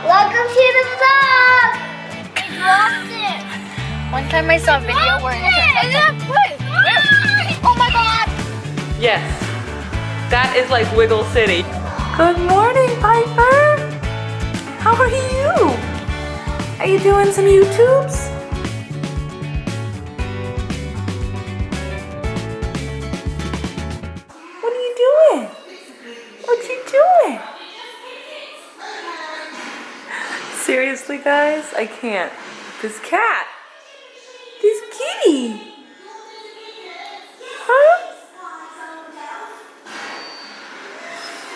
Welcome to the vlog! I dropped it! One time I saw a video where Oh my god! Yes, that is like Wiggle City. Good morning, Piper. How are you? Are you doing some YouTubes? What are you doing? What you doing? Seriously, guys, I can't. This cat. This kitty. Huh?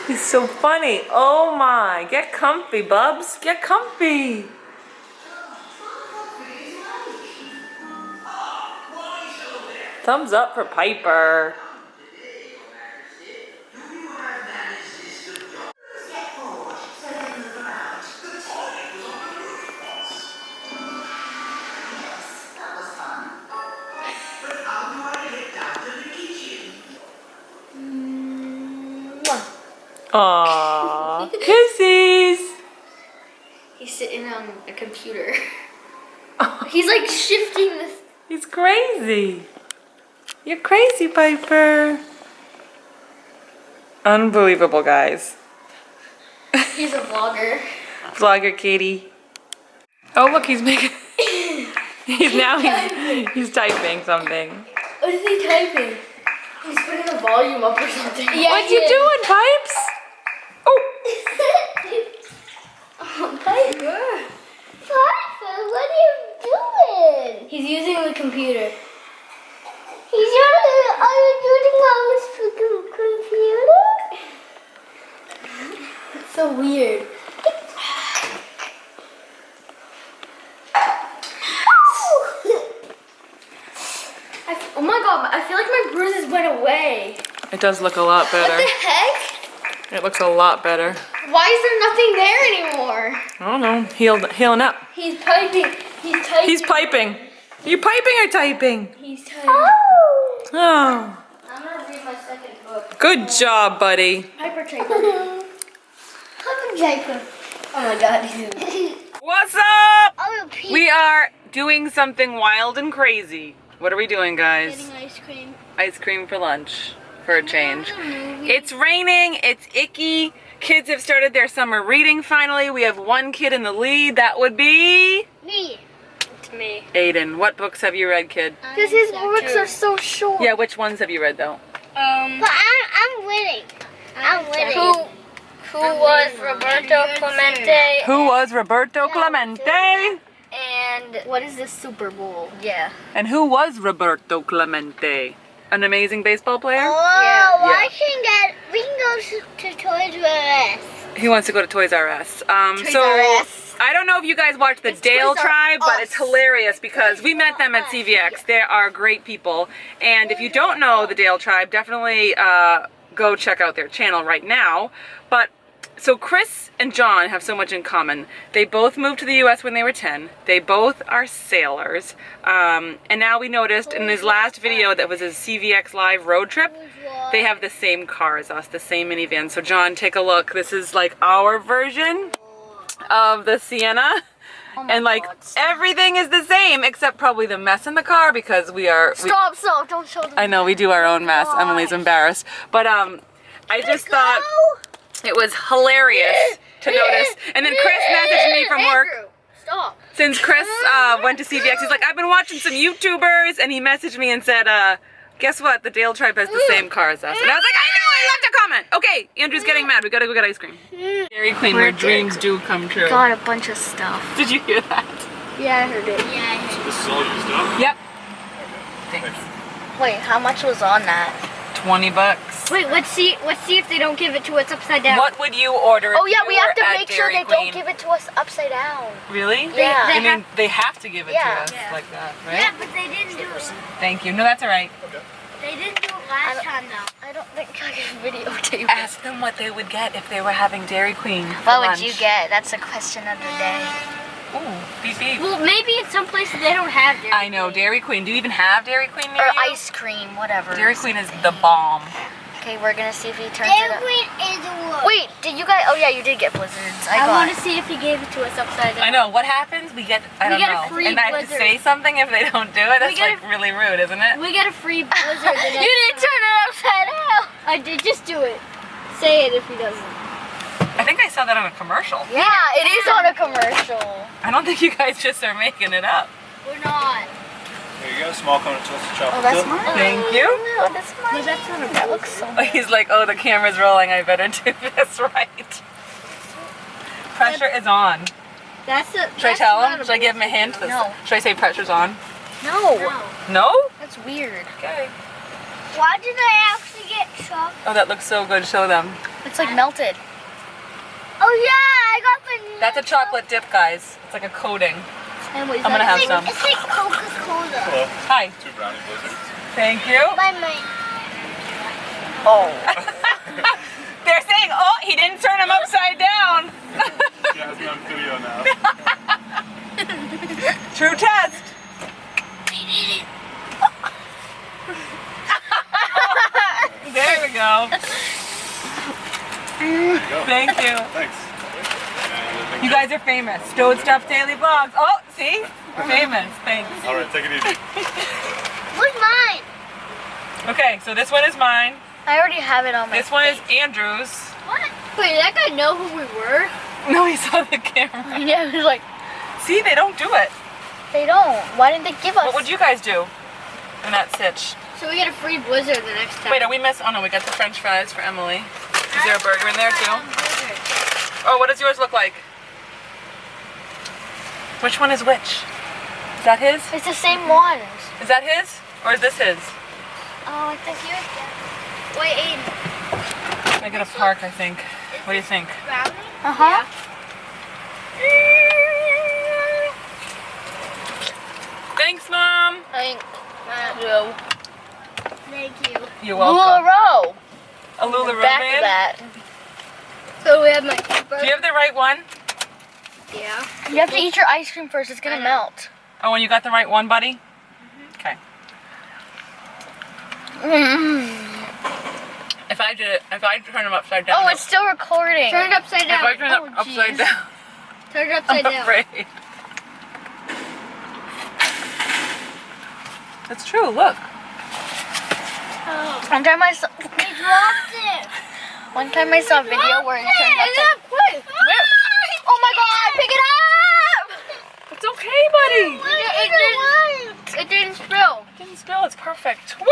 He's so funny. Oh my. Get comfy, Bubs. Get comfy. Thumbs up for Piper. Aww, kissies! he's sitting on a computer. He's like shifting this. He's crazy. You're crazy, Piper. Unbelievable, guys. He's a vlogger. Vlogger Katie. Oh, look, he's making. He's typing something. What is he typing? He's putting the volume up or something. Yeah, What you doing, Pipes? Oh. Piper. Piper, what are you doing? He's using the computer. Are you doing on the computer? It's so weird. Oh my god, I feel like my bruises went away. It does look a lot better. What the heck? It looks a lot better. Why is there nothing there anymore? I don't know. Healing up. He's piping. He's typing. He's piping. Are you piping or typing? He's typing. Oh. I'm gonna read my second book. Good job, buddy. Piper typer. Piper typer. Oh my god. What's up? Oh, We are doing something wild and crazy. What are we doing, guys? Getting ice cream. Ice cream for lunch, for a change. It's raining, it's icky. Kids have started their summer reading finally. We have one kid in the lead. That would be me. It's me. Aiden. What books have you read, kid? Because his books are so short. Yeah, which ones have you read, though? But I'm winning. I'm winning. Who was Roberto Clemente? Who was Roberto Clemente? And what is this Super Bowl? Yeah. And who was Roberto Clemente? An amazing baseball player? Oh, Yeah. we can go to Toys R Us. He wants to go to Toys R Us. So R Us. I don't know if you guys watch the Dale Toys R Tribe, but Us. it's hilarious because we met them at CVX. They are great people. And if you don't know the Dale Tribe, definitely go check out their channel right now. But so Chris and John have so much in common. They both moved to the US when they were 10. They both are sailors. And now we noticed in his last video that was his CVX live road trip, they have the same car as us, the same minivan. So John, take a look. This is like our version of the Sienna. And like everything is the same except probably the mess in the car because Stop, don't show them. I know we do our own mess. Emily's embarrassed. But I just thought it was hilarious to notice. And then Chris messaged me from work. Stop. Since Chris went to CVX, he's like, I've been watching some YouTubers, and he messaged me and said, guess what? The Dale Tribe has the same car as us. And I was like, I know, I left a comment. Okay, Andrew's getting mad. We gotta go get ice cream. Dairy Queen, where dreams do come true. Got a bunch of stuff. Did you hear that? Yeah, I heard it. This is all your stuff? Yep. Wait, how much was on that? 20 bucks. Wait, let's see if they don't give it to us upside down. What would you order if Oh yeah, you we have were to at make sure Dairy they don't Queen? give it to us upside down. Really? Yeah. I mean, they have to give it Yeah. to us Yeah. like that, right? Yeah, but they didn't do it. Thank you. No, that's all right. They didn't do it last time though. I don't think I can videotape it. Ask them what they would get if they were having Dairy Queen for What lunch. would you get? That's the question of the day. Ooh, beep beep. Well, maybe in some places they don't have Dairy I know, Dairy Queen. Do you even have Dairy Queen near or you? ice cream, whatever. Dairy Queen is the bomb. Okay, we're gonna see if he turns Dairy it up. Queen is the worst. Wait, did you guys? Oh yeah, you did get blizzards. I want to see if he gave it to us upside down. I know. What happens? We get, I don't get a know. free And I have to blizzard. say something if they don't do it? That's get like really rude, isn't it? We get a free blizzard. You didn't turn it upside down. I did. Just do it. Say it if he doesn't. I think I saw that on a commercial. Yeah, it is on a commercial. I don't think you guys just are making it up. We're not. There you go, small cone of toasted chocolate. Oh, that's chip. mine. Thank you. No, that's mine. But that's not a That looks so. He's like, oh, the camera's rolling. I better do this right. Pressure is on. That's a. Should I tell him? Should I give him a hint? No. Should I say pressure's on? No, No? that's weird. Okay. Why did I actually get chocolate? Oh, that looks so good. Show them. It's like melted. Oh yeah, I got vanilla. That's a chocolate dip, guys. It's like a coating. Anyways, I'm gonna have some. It's like Coca-Cola. Hello. Hi. 2 brownie blizzards. Thank you. By my. Oh. They're saying, oh, he didn't turn him upside down. She has me on video now. True test. There we go. There you go. Thank you. Thanks. You guys are famous. Stowed Stuff Daily Vlogs. Oh, see? Famous. Thanks. All right, take it easy. Where's mine? Okay, so this one is mine. I already have it on my. This one is Andrew's. What? Wait, did that guy know who we were? No, he saw the camera. Yeah, it was like See, they don't do it. they don't. Why didn't they give us? What would you guys do in that sitch? So we get a free blizzard the next time. Wait, are we miss? Oh no, we got the French fries for Emily. Is there a burger in there too? Oh, what does yours look like? Which one is which? Is that his? It's the same ones. Is that his? Or is this his? Oh, I think yours. Wait, Aiden. I got a park, I think. What do you think? Brownie? Uh huh. Thanks, Mom. Thank you. Thank you. You're welcome. LuLaRoe. A LuLaRoe Back man? to that. So we have my Do you have the right one? Yeah. You have to eat your ice cream first. It's gonna melt. Oh, and you got the right one, buddy? Okay. If I turn them upside down. Oh, it's still recording. Turn it upside If down. I turn them Oh, upside jeez. down, Turn it upside I'm down. afraid. That's true, look. One time I saw. We dropped it. One time I saw a video where it turned upside. Quick. Oh my God! Pick it up! It's okay, buddy. It didn't spill. Didn't spill, it's perfect. Woo!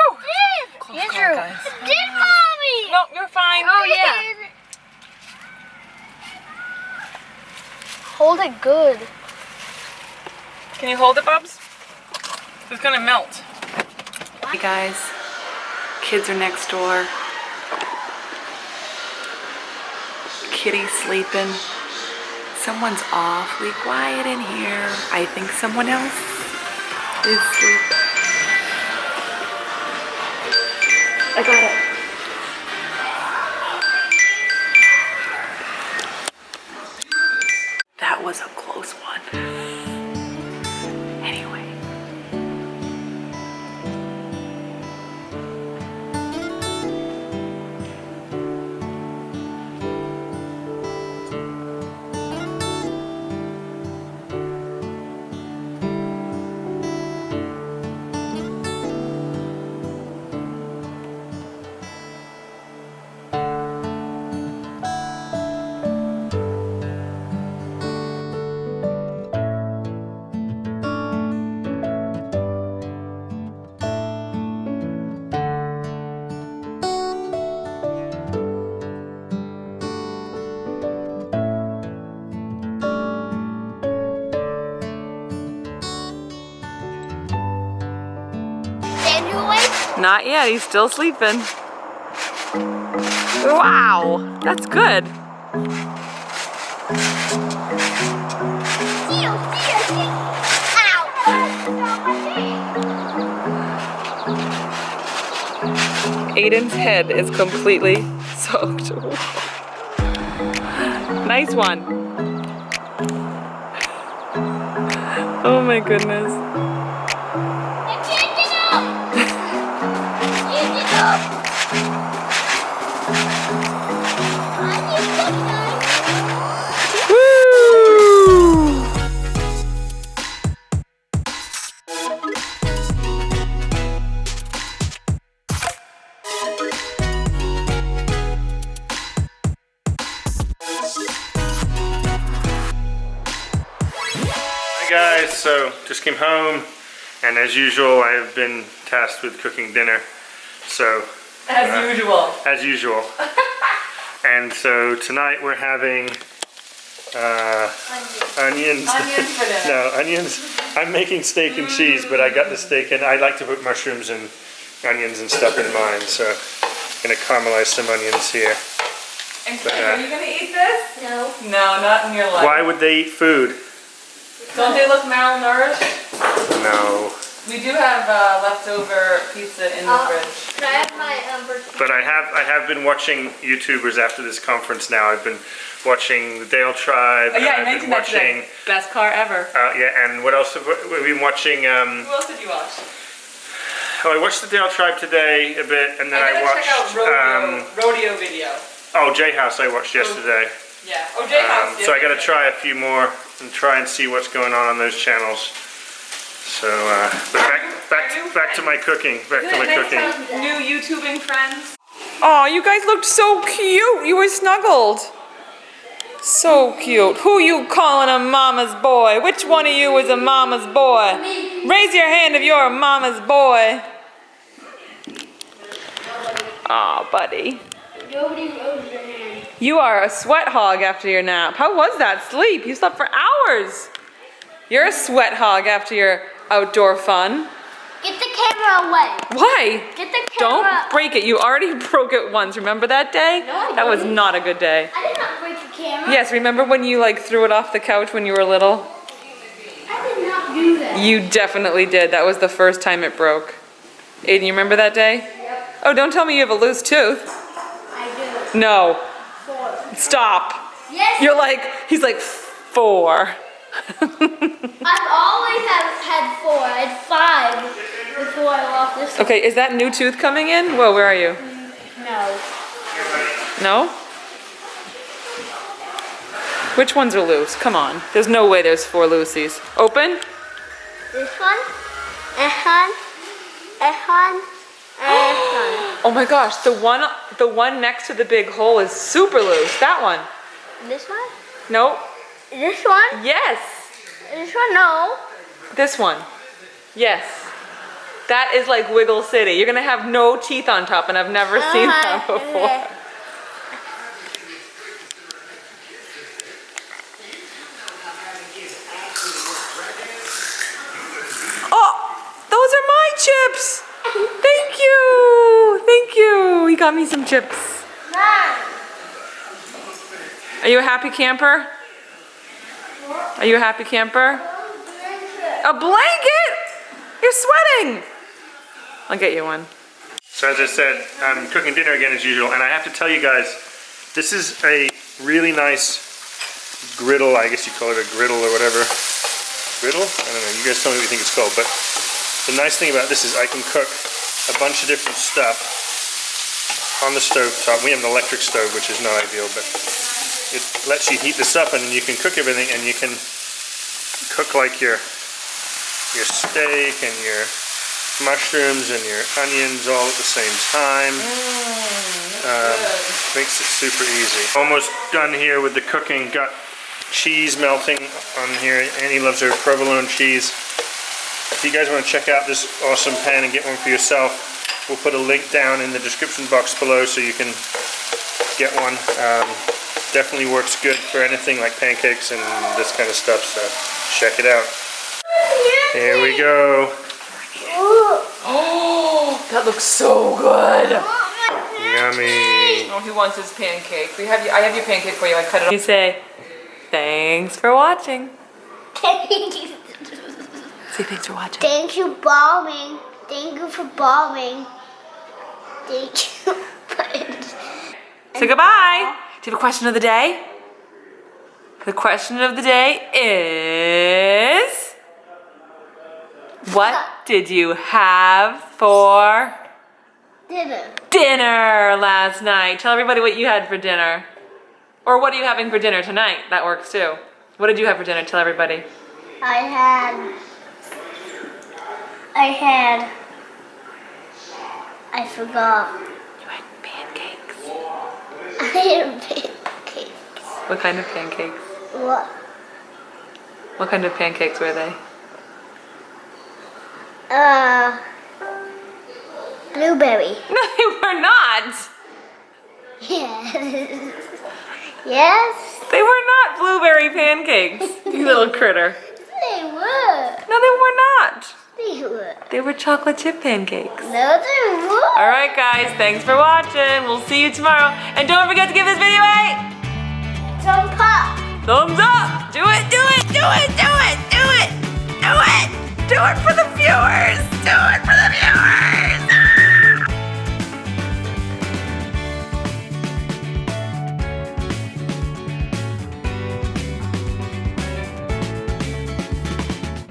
Close call, Andrew. guys. Did mommy? No, you're fine. Oh yeah. Hold it good. Can you hold it, Bubs? It's gonna melt. Hey guys, kids are next door. Kitty's sleeping. Someone's awfully quiet in here. I think someone else is sleeping. I got it. That was a close one. Anyway. Not yet, he's still sleeping. Wow, that's good. Aiden's head is completely soaked. Nice one. Oh my goodness. Hi guys, so just came home, and as usual I have been tasked with cooking dinner. So As usual. as usual. And so tonight we're having onions. Onions for dinner. No, onions. I'm making steak and cheese, but I got the steak and I like to put mushrooms and onions and stuff in mine. So I'm gonna caramelize some onions here. And Clay, are you gonna eat this? No. No, not in your life. Why would they eat food? Don't they look malnourished? No. We do have leftover pizza in the fridge. Can I have my birthday? But I have been watching YouTubers after this conference now. I've been watching the Dale Tribe. Oh, yeah, I and I've mentioned been that today. Best car ever. Yeah, and what else have we been watching? Who else did you watch? Oh, I watched the Dale Tribe today a bit, and then I gotta watched. check out rodeo video. Oh, J House I watched yesterday. Yeah. Oh, J House. So I got to try a few more and try and see what's going on those channels. So, but back to my cooking. Back to my cooking. New YouTubing friends. Oh, you guys looked so cute. You were snuggled. So cute. Who you calling a mama's boy? Which one of you is a mama's boy? Raise your hand if you're a mama's boy. Aw, buddy. Nobody rose their hand. You are a sweat hog after your nap. How was that sleep? You slept for hours. You're a sweat hog after your outdoor fun. Get the camera away. Why? Get the camera. Don't break it. You already broke it once. Remember that day? No, I That was didn't. not a good day. I did not break the camera. Yes, remember when you like threw it off the couch when you were little? I did not do that. You definitely did. That was the first time it broke. Aiden, you remember that day? Yep. Oh, don't tell me you have a loose tooth. I do. No. 4. Stop. Yes. You're like, he's like 4. I've always had 4. I had 5 before I lost this. Okay, is that new tooth coming in? Whoa, where are you? No. No? Which ones are loose? Come on. There's no way there's 4 loosies. Open? This one. And one. Oh my gosh, the one next to the big hole is super loose. That one. This one? Nope. This one? Yes. This one? No. This one. Yes. That is like Wiggle City. You're gonna have no teeth on top, and I've never seen that before. Oh, those are my chips. Thank you. Thank you. He got me some chips. Are you a happy camper? Are you a happy camper? A blanket? You're sweating. I'll get you one. So as I said, I'm cooking dinner again as usual, and I have to tell you guys, this is a really nice griddle. I guess you call it a griddle or whatever. Griddle? I don't know. You guys tell me what you think it's called. But the nice thing about this is I can cook a bunch of different stuff on the stove top. We have an electric stove, which is not ideal, but it lets you heat this up, and you can cook everything, and you can cook like your steak and your mushrooms and your onions all at the same time. Makes it super easy. Almost done here with the cooking. Got cheese melting on here. Annie loves her provolone cheese. If you guys want to check out this awesome pan and get one for yourself, we'll put a link down in the description box below so you can get one. Definitely works good for anything like pancakes and this kind of stuff, so check it out. Here we go. Oh, that looks so good. Yummy. Oh, he wants his pancake. I have your pancake for you. I cut it off. You say, thanks for watching. Say thanks for watching. Thank you, bombing. Thank you for bombing. Thank you. Say goodbye. Do you have a question of the day? The question of the day is, what did you have for dinner last night? Tell everybody what you had for dinner. Or what are you having for dinner tonight? That works too. What did you have for dinner? Tell everybody. I forgot. You had pancakes. I had pancakes. What kind of pancakes? What? What kind of pancakes were they? Blueberry. No, they were not. Yes. Yes, They were not blueberry pancakes, you little critter. they were. No, they were not. They were. They were chocolate chip pancakes. No, they were. All right, guys, thanks for watching. We'll see you tomorrow. And don't forget to give this video a Jump up. thumbs up. Do it,